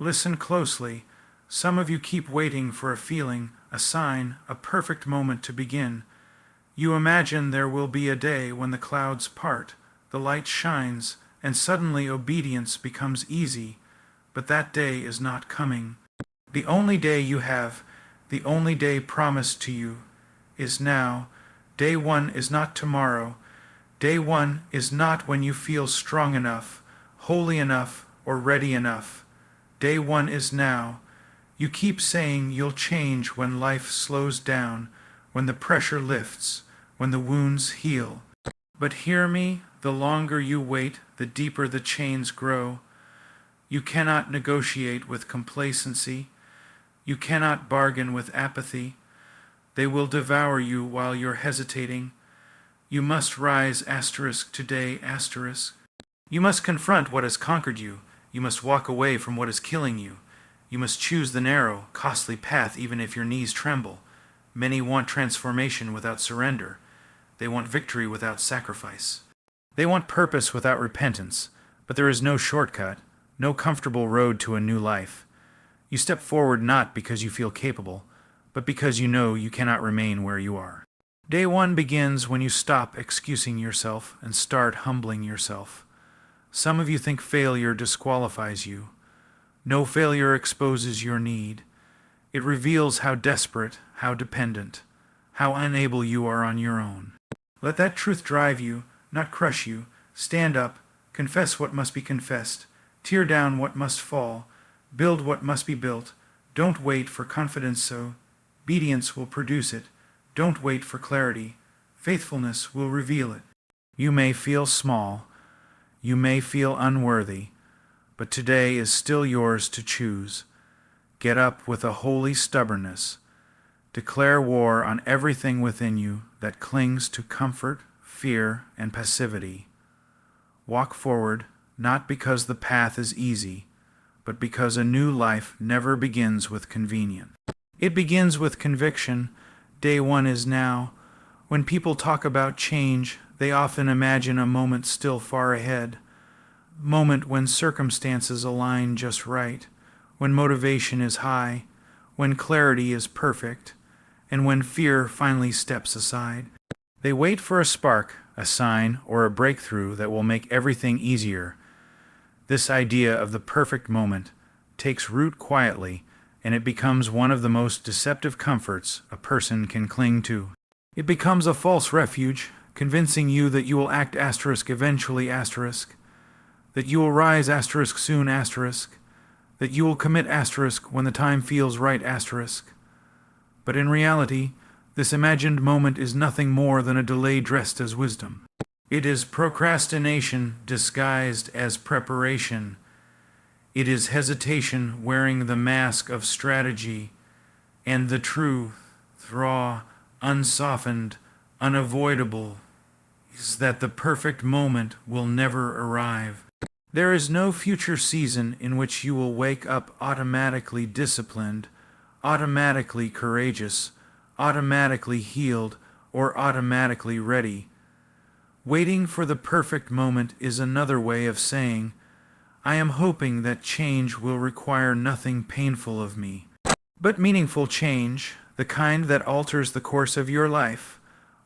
Listen closely. Some of you keep waiting for a feeling, a sign, a perfect moment to begin. You imagine there will be a day when the clouds part, the light shines, and suddenly obedience becomes easy. But that day is not coming. The only day you have, the only day promised to you, is now. Day one is not tomorrow. Day one is not when you feel strong enough, holy enough, or ready enough. Day one is now. You keep saying you'll change when life slows down, when the pressure lifts, when the wounds heal. But hear me, the longer you wait, the deeper the chains grow. You cannot negotiate with complacency. You cannot bargain with apathy. They will devour you while you're hesitating. You must rise today. You must confront what has conquered you. You must walk away from what is killing you. You must choose the narrow, costly path even if your knees tremble. Many want transformation without surrender. They want victory without sacrifice. They want purpose without repentance. But there is no shortcut, no comfortable road to a new life. You step forward not because you feel capable, but because you know you cannot remain where you are. Day one begins when you stop excusing yourself and start humbling yourself. Some of you think failure disqualifies you. No failure exposes your need. It reveals how desperate, how dependent, how unable you are on your own. Let that truth drive you, not crush you. Stand up, confess what must be confessed, tear down what must fall, build what must be built. Don't wait for confidence so. Obedience will produce it. Don't wait for clarity. Faithfulness will reveal it. You may feel small. You may feel unworthy, but today is still yours to choose. Get up with a holy stubbornness. Declare war on everything within you that clings to comfort, fear, and passivity. Walk forward, not because the path is easy, but because a new life never begins with convenience. It begins with conviction. Day one is now. When people talk about change, they often imagine a moment still far ahead. Moment when circumstances align just right, when motivation is high, when clarity is perfect, and when fear finally steps aside. They wait for a spark, a sign, or a breakthrough that will make everything easier. This idea of the perfect moment takes root quietly, and it becomes one of the most deceptive comforts a person can cling to. It becomes a false refuge, convincing you that you will act eventually that you will rise soon that you will commit when the time feels right But in reality, this imagined moment is nothing more than a delay dressed as wisdom. It is procrastination disguised as preparation. It is hesitation wearing the mask of strategy, and the truth, raw, unsoftened, unavoidable, is that the perfect moment will never arrive. There is no future season in which you will wake up automatically disciplined, automatically courageous, automatically healed, or automatically ready. Waiting for the perfect moment is another way of saying, I am hoping that change will require nothing painful of me. But meaningful change, the kind that alters the course of your life,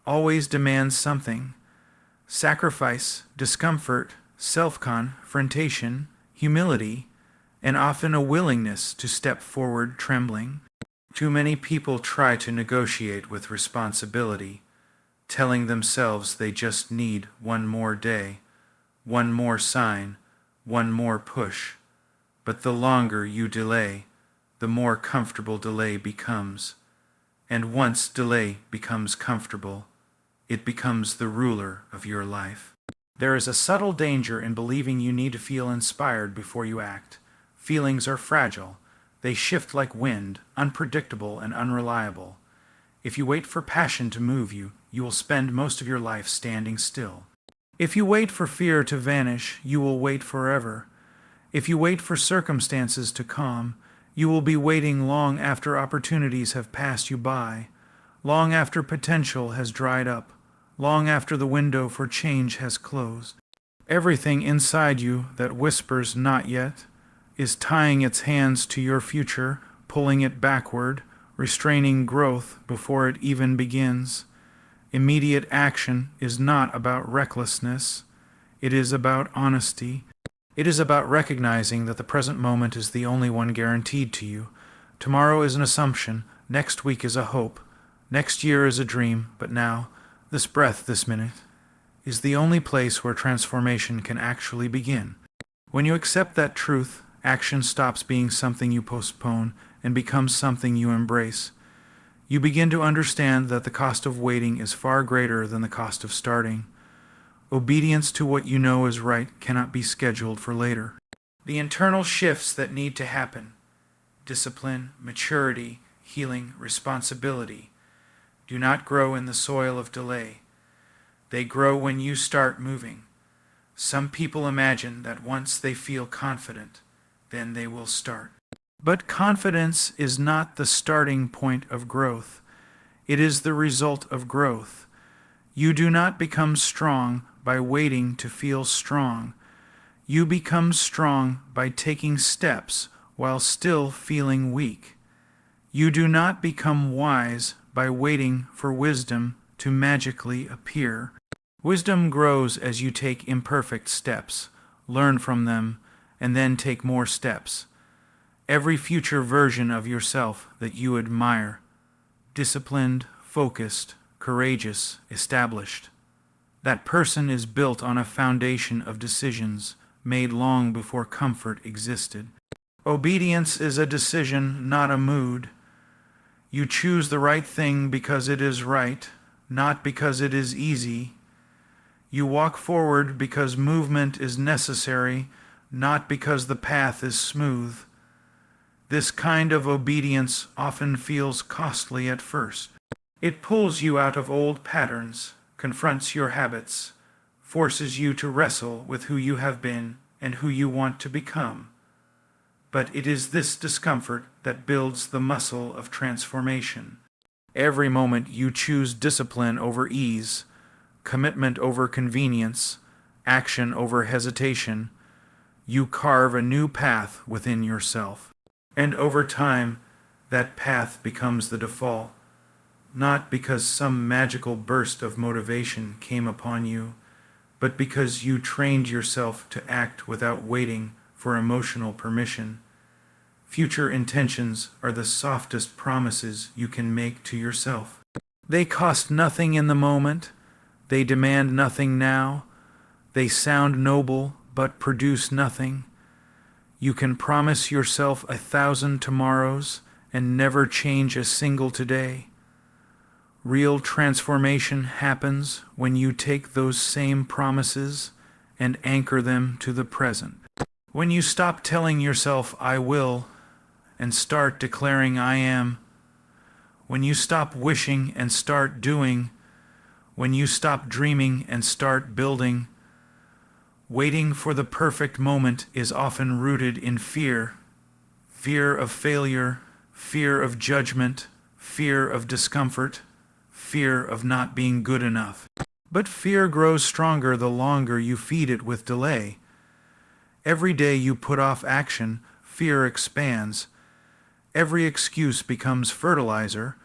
always demands something. Sacrifice, discomfort, self-confrontation, humility, and often a willingness to step forward trembling. Too many people try to negotiate with responsibility, telling themselves they just need one more day, one more sign, one more push. But the longer you delay, the more comfortable delay becomes. And once delay becomes comfortable, it becomes the ruler of your life. There is a subtle danger in believing you need to feel inspired before you act. Feelings are fragile. They shift like wind, unpredictable and unreliable. If you wait for passion to move you, you will spend most of your life standing still. If you wait for fear to vanish, you will wait forever. If you wait for circumstances to calm, you will be waiting long after opportunities have passed you by, long after potential has dried up, long after the window for change has closed. Everything inside you that whispers not yet, is tying its hands to your future, pulling it backward, restraining growth before it even begins. Immediate action is not about recklessness. It is about honesty. It is about recognizing that the present moment is the only one guaranteed to you. Tomorrow is an assumption. Next week is a hope. Next year is a dream. But now, this breath, this minute, is the only place where transformation can actually begin. When you accept that truth, action stops being something you postpone and becomes something you embrace. You begin to understand that the cost of waiting is far greater than the cost of starting. Obedience to what you know is right cannot be scheduled for later. The internal shifts that need to happen, discipline, maturity, healing, responsibility, do not grow in the soil of delay. They grow when you start moving. Some people imagine that once they feel confident, then they will start. But confidence is not the starting point of growth. It is the result of growth. You do not become strong by waiting to feel strong. You become strong by taking steps while still feeling weak. You do not become wise by waiting for wisdom to magically appear. Wisdom grows as you take imperfect steps, learn from them, and then take more steps. Every future version of yourself that you admire, disciplined, focused, courageous, established, that person is built on a foundation of decisions made long before comfort existed. Obedience is a decision, not a mood. You choose the right thing because it is right, not because it is easy. You walk forward because movement is necessary, not because the path is smooth. This kind of obedience often feels costly at first. It pulls you out of old patterns, confronts your habits, forces you to wrestle with who you have been and who you want to become. But it is this discomfort that builds the muscle of transformation. Every moment you choose discipline over ease, commitment over convenience, action over hesitation, you carve a new path within yourself. And over time, that path becomes the default, not because some magical burst of motivation came upon you, but because you trained yourself to act without waiting for emotional permission. Future intentions are the softest promises you can make to yourself. They cost nothing in the moment. They demand nothing now. They sound noble, but produce nothing. You can promise yourself 1,000 tomorrows and never change a single today. Real transformation happens when you take those same promises and anchor them to the present. When you stop telling yourself, "I will," and start declaring, "I am." When you stop wishing and start doing. When you stop dreaming and start building. Waiting for the perfect moment is often rooted in fear. Fear of failure, fear of judgment, fear of discomfort, fear of not being good enough. But fear grows stronger the longer you feed it with delay. Every day you put off action, fear expands. Every excuse becomes fertilizer,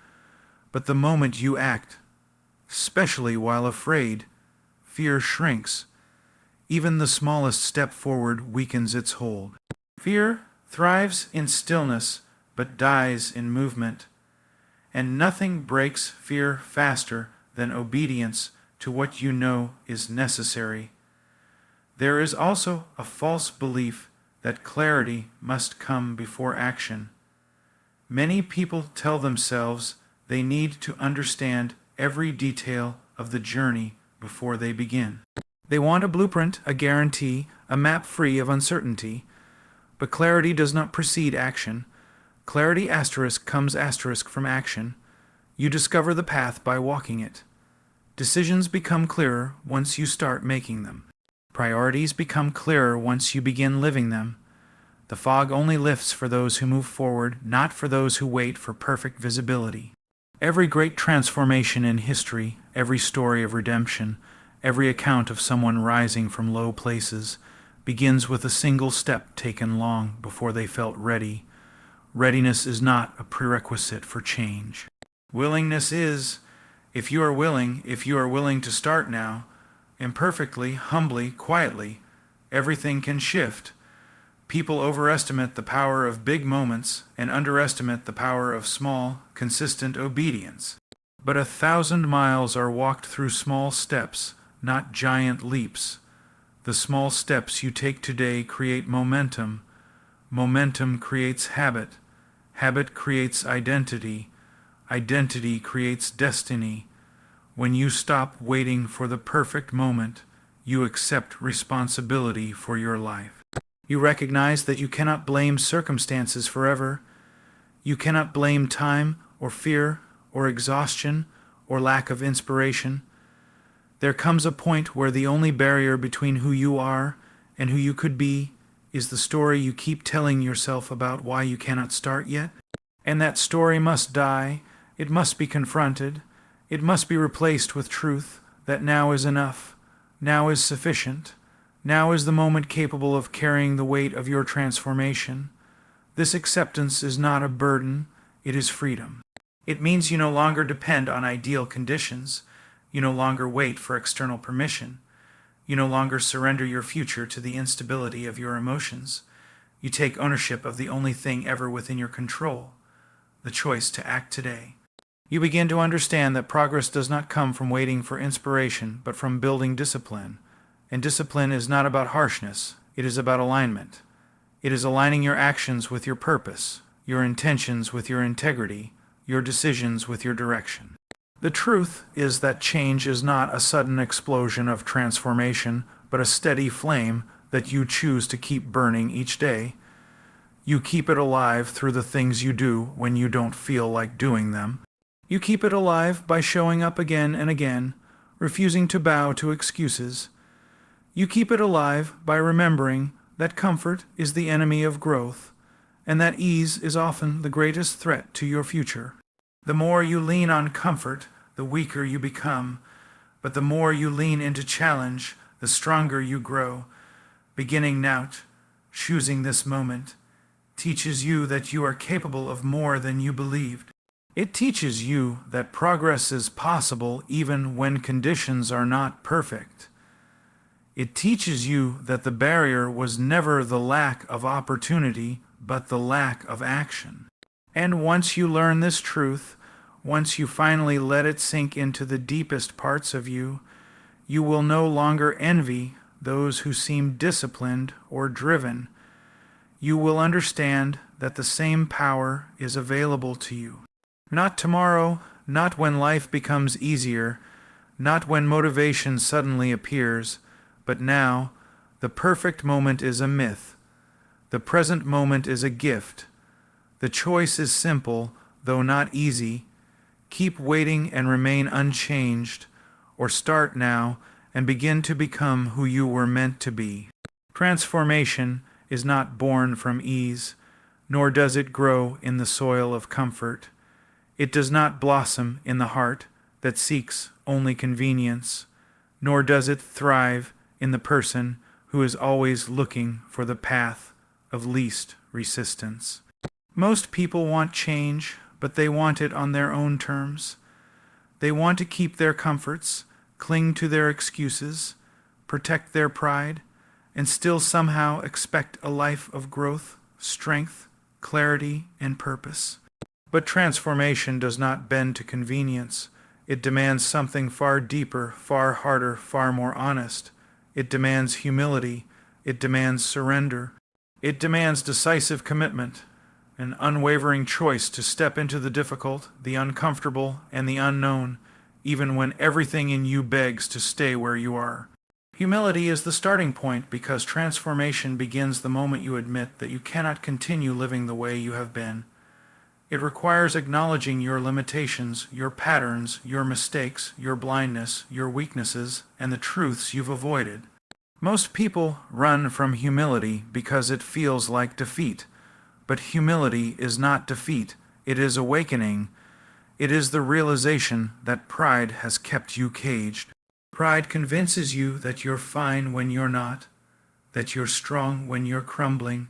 but the moment you act, especially while afraid, fear shrinks. Even the smallest step forward weakens its hold. Fear thrives in stillness, but dies in movement. And nothing breaks fear faster than obedience to what you know is necessary. There is also a false belief that clarity must come before action. Many people tell themselves they need to understand every detail of the journey before they begin. They want a blueprint, a guarantee, a map free of uncertainty. But clarity does not precede action. Clarity asterisk comes asterisk from action. You discover the path by walking it. Decisions become clearer once you start making them. Priorities become clearer once you begin living them. The fog only lifts for those who move forward, not for those who wait for perfect visibility. Every great transformation in history, every story of redemption, every account of someone rising from low places, begins with a single step taken long before they felt ready. Readiness is not a prerequisite for change. Willingness is. If you are willing to start now, imperfectly, humbly, quietly, everything can shift. People overestimate the power of big moments and underestimate the power of small, consistent obedience. But 1,000 miles are walked through small steps, not giant leaps. The small steps you take today create momentum. Momentum creates habit. Habit creates identity. Identity creates destiny. When you stop waiting for the perfect moment, you accept responsibility for your life. You recognize that you cannot blame circumstances forever. You cannot blame time or fear or exhaustion or lack of inspiration. There comes a point where the only barrier between who you are and who you could be is the story you keep telling yourself about why you cannot start yet. And that story must die. It must be confronted. It must be replaced with truth that now is enough. Now is sufficient. Now is the moment capable of carrying the weight of your transformation. This acceptance is not a burden. It is freedom. It means you no longer depend on ideal conditions. You no longer wait for external permission. You no longer surrender your future to the instability of your emotions. You take ownership of the only thing ever within your control, the choice to act today. You begin to understand that progress does not come from waiting for inspiration, but from building discipline. And discipline is not about harshness. It is about alignment. It is aligning your actions with your purpose, your intentions with your integrity, your decisions with your direction. The truth is that change is not a sudden explosion of transformation, but a steady flame that you choose to keep burning each day. You keep it alive through the things you do when you don't feel like doing them. You keep it alive by showing up again and again, refusing to bow to excuses. You keep it alive by remembering that comfort is the enemy of growth, and that ease is often the greatest threat to your future. The more you lean on comfort, the weaker you become, but the more you lean into challenge, the stronger you grow. Beginning now, choosing this moment, teaches you that you are capable of more than you believed. It teaches you that progress is possible even when conditions are not perfect. It teaches you that the barrier was never the lack of opportunity, but the lack of action. And once you learn this truth, once you finally let it sink into the deepest parts of you, you will no longer envy those who seem disciplined or driven. You will understand that the same power is available to you. Not tomorrow, not when life becomes easier, not when motivation suddenly appears, but now. The perfect moment is a myth. The present moment is a gift. The choice is simple, though not easy. Keep waiting and remain unchanged, or start now and begin to become who you were meant to be. Transformation is not born from ease, nor does it grow in the soil of comfort. It does not blossom in the heart that seeks only convenience, nor does it thrive in the person who is always looking for the path of least resistance. Most people want change, but they want it on their own terms. They want to keep their comforts, cling to their excuses, protect their pride, and still somehow expect a life of growth, strength, clarity, and purpose. But transformation does not bend to convenience. It demands something far deeper, far harder, far more honest. It demands humility. It demands surrender. It demands decisive commitment, an unwavering choice to step into the difficult, the uncomfortable, and the unknown, even when everything in you begs to stay where you are. Humility is the starting point because transformation begins the moment you admit that you cannot continue living the way you have been. It requires acknowledging your limitations, your patterns, your mistakes, your blindness, your weaknesses, and the truths you've avoided. Most people run from humility because it feels like defeat. But humility is not defeat. It is awakening. It is the realization that pride has kept you caged. Pride convinces you that you're fine when you're not, that you're strong when you're crumbling,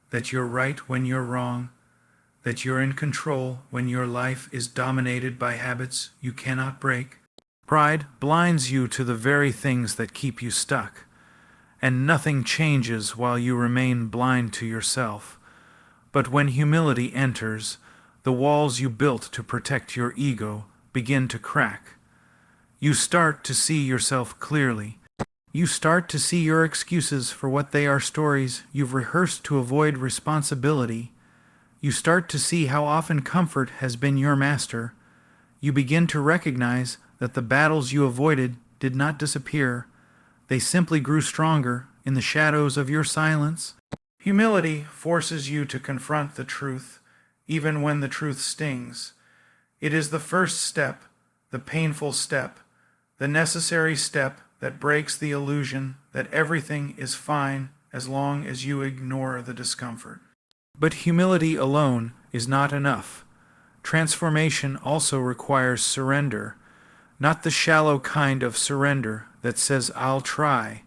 that you're right when you're wrong, that you're in control when your life is dominated by habits you cannot break. Pride blinds you to the very things that keep you stuck, and nothing changes while you remain blind to yourself. But when humility enters, the walls you built to protect your ego begin to crack. You start to see yourself clearly. You start to see your excuses for what they are, stories you've rehearsed to avoid responsibility. You start to see how often comfort has been your master. You begin to recognize that the battles you avoided did not disappear. They simply grew stronger in the shadows of your silence. Humility forces you to confront the truth, even when the truth stings. It is the first step, the painful step, the necessary step that breaks the illusion that everything is fine as long as you ignore the discomfort. But humility alone is not enough. Transformation also requires surrender, not the shallow kind of surrender that says, "I'll try,"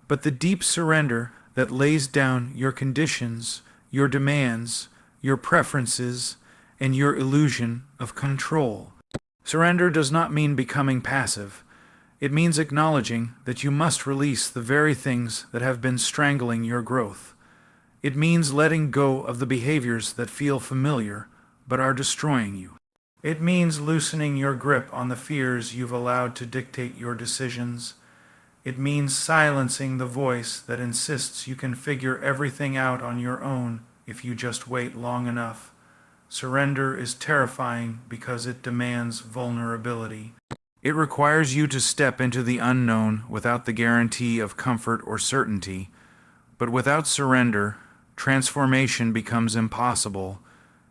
but the deep surrender that lays down your conditions, your demands, your preferences, and your illusion of control. Surrender does not mean becoming passive. It means acknowledging that you must release the very things that have been strangling your growth. It means letting go of the behaviors that feel familiar but are destroying you. It means loosening your grip on the fears you've allowed to dictate your decisions. It means silencing the voice that insists you can figure everything out on your own if you just wait long enough. Surrender is terrifying because it demands vulnerability. It requires you to step into the unknown without the guarantee of comfort or certainty. But without surrender, transformation becomes impossible.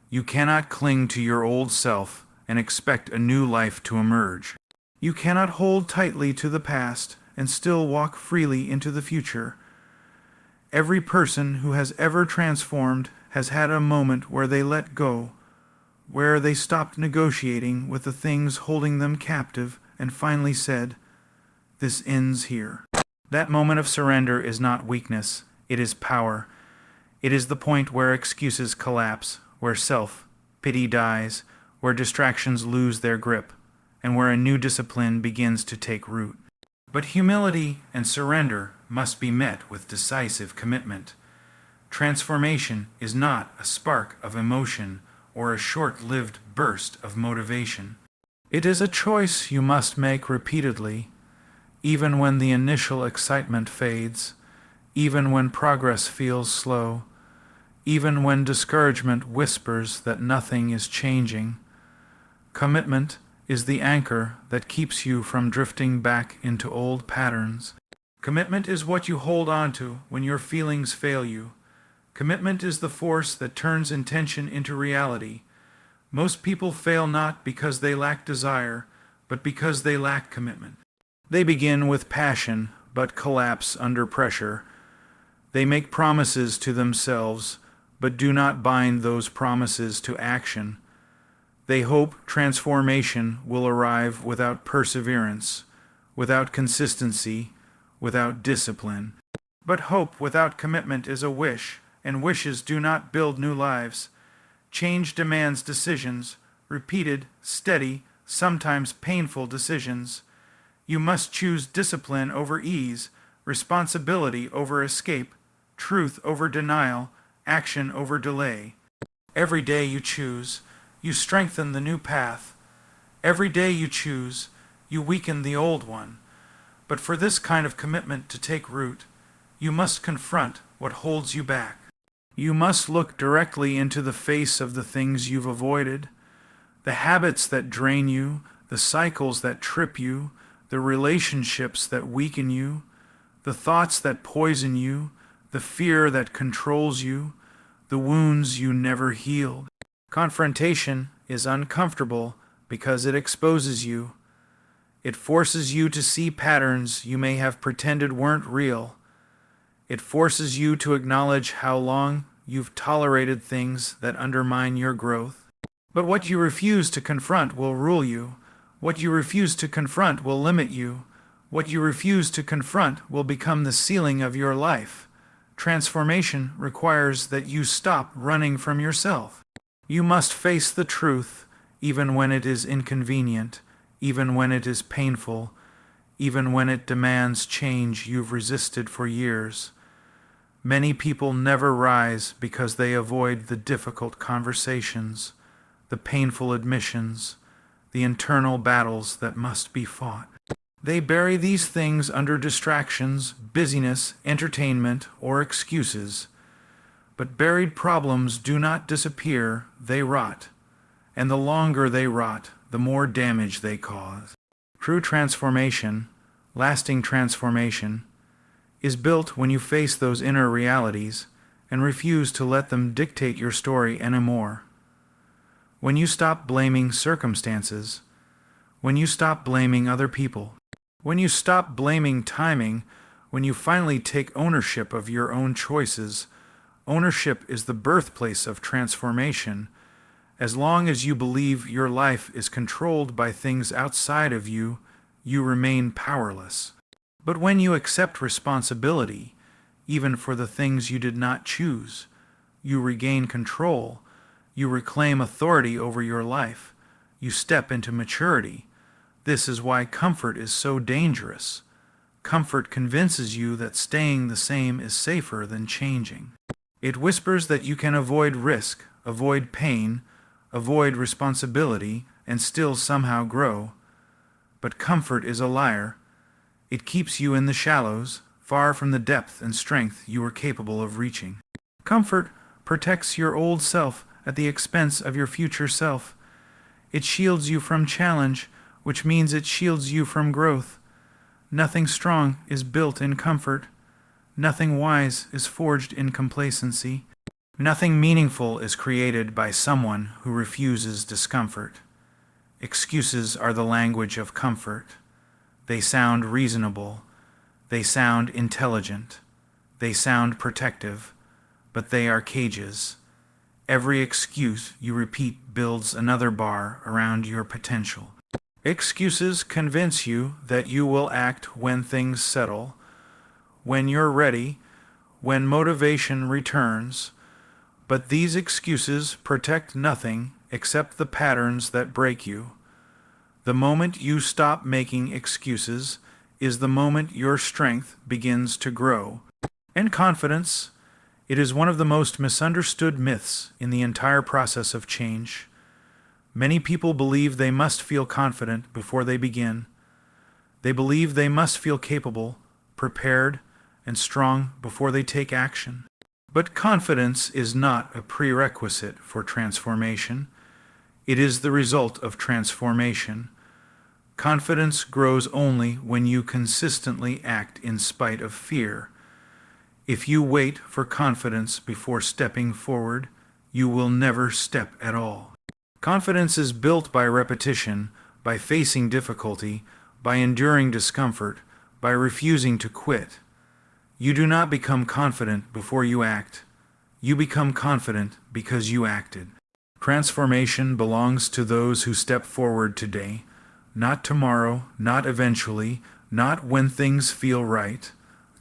You cannot cling to your old self and expect a new life to emerge. You cannot hold tightly to the past and still walk freely into the future. Every person who has ever transformed has had a moment where they let go, where they stopped negotiating with the things holding them captive and finally said, "This ends here." That moment of surrender is not weakness, it is power. It is the point where excuses collapse, where self-pity dies, where distractions lose their grip, and where a new discipline begins to take root. But humility and surrender must be met with decisive commitment. Transformation is not a spark of emotion or a short-lived burst of motivation. It is a choice you must make repeatedly, even when the initial excitement fades, even when progress feels slow, even when discouragement whispers that nothing is changing. Commitment is the anchor that keeps you from drifting back into old patterns. Commitment is what you hold on to when your feelings fail you. Commitment is the force that turns intention into reality. Most people fail not because they lack desire, but because they lack commitment. They begin with passion, but collapse under pressure. They make promises to themselves, but do not bind those promises to action. They hope transformation will arrive without perseverance, without consistency, without discipline. But hope without commitment is a wish, and wishes do not build new lives. Change demands decisions, repeated, steady, sometimes painful decisions. You must choose discipline over ease, responsibility over escape, truth over denial, action over delay. Every day you choose, you strengthen the new path. Every day you choose, you weaken the old one. But for this kind of commitment to take root, you must confront what holds you back. You must look directly into the face of the things you've avoided, the habits that drain you, the cycles that trip you, the relationships that weaken you, the thoughts that poison you, the fear that controls you, the wounds you never healed. Confrontation is uncomfortable because it exposes you. It forces you to see patterns you may have pretended weren't real. It forces you to acknowledge how long you've tolerated things that undermine your growth. But what you refuse to confront will rule you. What you refuse to confront will limit you. What you refuse to confront will become the ceiling of your life. Transformation requires that you stop running from yourself. You must face the truth, even when it is inconvenient, even when it is painful, even when it demands change you've resisted for years. Many people never rise because they avoid the difficult conversations, the painful admissions, the internal battles that must be fought. They bury these things under distractions, busyness, entertainment, or excuses. But buried problems do not disappear, they rot. And the longer they rot, the more damage they cause. True transformation, lasting transformation, is built when you face those inner realities and refuse to let them dictate your story anymore. When you stop blaming circumstances, when you stop blaming other people, when you stop blaming timing, when you finally take ownership of your own choices. Ownership is the birthplace of transformation. As long as you believe your life is controlled by things outside of you, you remain powerless. But when you accept responsibility, even for the things you did not choose, you regain control, you reclaim authority over your life, you step into maturity. This is why comfort is so dangerous. Comfort convinces you that staying the same is safer than changing. It whispers that you can avoid risk, avoid pain, avoid responsibility, and still somehow grow. But comfort is a liar. It keeps you in the shallows, far from the depth and strength you are capable of reaching. Comfort protects your old self at the expense of your future self. It shields you from challenge, which means it shields you from growth. Nothing strong is built in comfort. Nothing wise is forged in complacency. Nothing meaningful is created by someone who refuses discomfort. Excuses are the language of comfort. They sound reasonable. They sound intelligent. They sound protective. But they are cages. Every excuse you repeat builds another bar around your potential. Excuses convince you that you will act when things settle, when you're ready, when motivation returns. But these excuses protect nothing except the patterns that break you. The moment you stop making excuses is the moment your strength begins to grow. And confidence, it is one of the most misunderstood myths in the entire process of change. Many people believe they must feel confident before they begin. They believe they must feel capable, prepared, and strong before they take action. But confidence is not a prerequisite for transformation. It is the result of transformation. Confidence grows only when you consistently act in spite of fear. If you wait for confidence before stepping forward, you will never step at all. Confidence is built by repetition, by facing difficulty, by enduring discomfort, by refusing to quit. You do not become confident before you act. You become confident because you acted. Transformation belongs to those who step forward today, not tomorrow, not eventually, not when things feel right.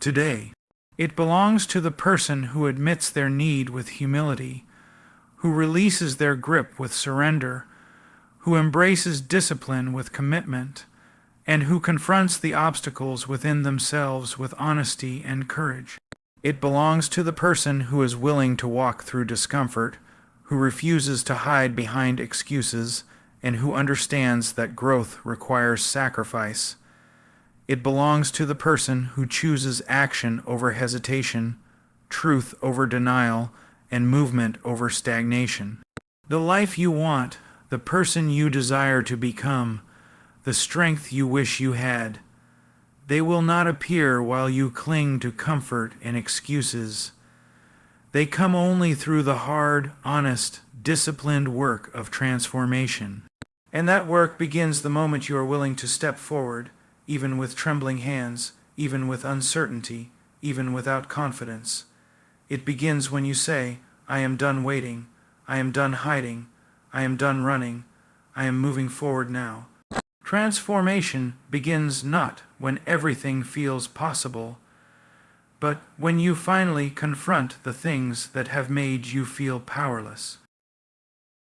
Today. It belongs to the person who admits their need with humility, who releases their grip with surrender, who embraces discipline with commitment, and who confronts the obstacles within themselves with honesty and courage. It belongs to the person who is willing to walk through discomfort, who refuses to hide behind excuses, and who understands that growth requires sacrifice. It belongs to the person who chooses action over hesitation, truth over denial, and movement over stagnation. The life you want, the person you desire to become, the strength you wish you had, they will not appear while you cling to comfort and excuses. They come only through the hard, honest, disciplined work of transformation. And that work begins the moment you are willing to step forward, even with trembling hands, even with uncertainty, even without confidence. It begins when you say, I am done waiting, I am done hiding, I am done running, I am moving forward now. Transformation begins not when everything feels possible, but when you finally confront the things that have made you feel powerless.